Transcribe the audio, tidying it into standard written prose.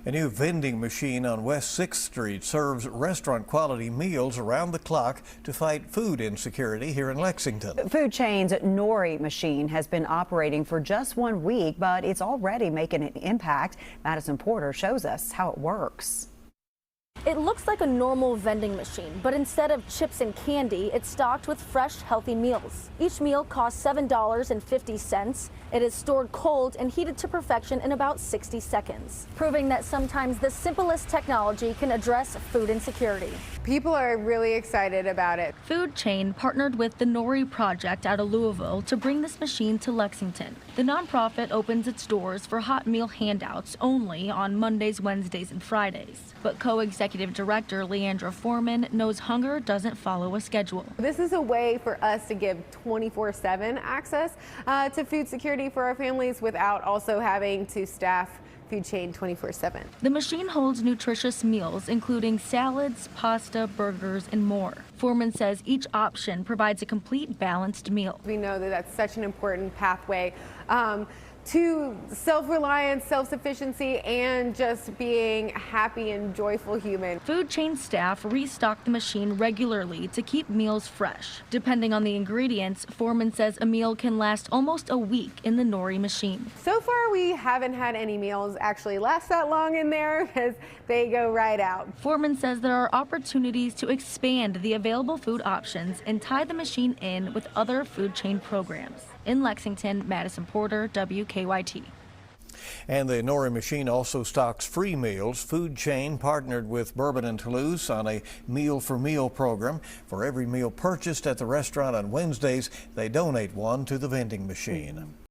A new vending machine on West 6th Street serves restaurant-quality meals around the clock to fight food insecurity here in Lexington. FoodChain's Nori machine has been operating for just 1 week, but it's already making an impact. Madison Porter shows us how it works. It looks like a normal vending machine, but instead of chips and candy, it's stocked with fresh, healthy meals. Each meal costs $7.50. It is stored cold and heated to perfection in about 60 seconds, proving that sometimes the simplest technology can address food insecurity. People are really excited about it. FoodChain partnered with the Nori Project out of Louisville to bring this machine to Lexington. The nonprofit opens its doors for hot meal handouts only on Mondays, Wednesdays, and Fridays. But co-executive director Leandra Foreman knows hunger doesn't follow a schedule. This is a way for us to give 24/7 access to food security for our families without also having to staff FoodChain 24/7. The machine holds nutritious meals, including salads, pasta, burgers, and more. Foreman says each option provides a complete balanced meal. We know that that's such an important pathway to self-reliance, self-sufficiency, and just being a happy and joyful human. FoodChain staff restock the machine regularly to keep meals fresh. Depending on the ingredients, Foreman says a meal can last almost a week in the Nori machine. So far, we haven't had any meals actually last that long in there because they go right out. Foreman says there are opportunities to expand the available food options and tie the machine in with other FoodChain programs. In Lexington, Madison Porter, WKYT. And the Nori machine also stocks free meals. FoodChain partnered with Bourbon and Toulouse on a meal for meal program. For every meal purchased at the restaurant on Wednesdays, they donate one to the vending machine.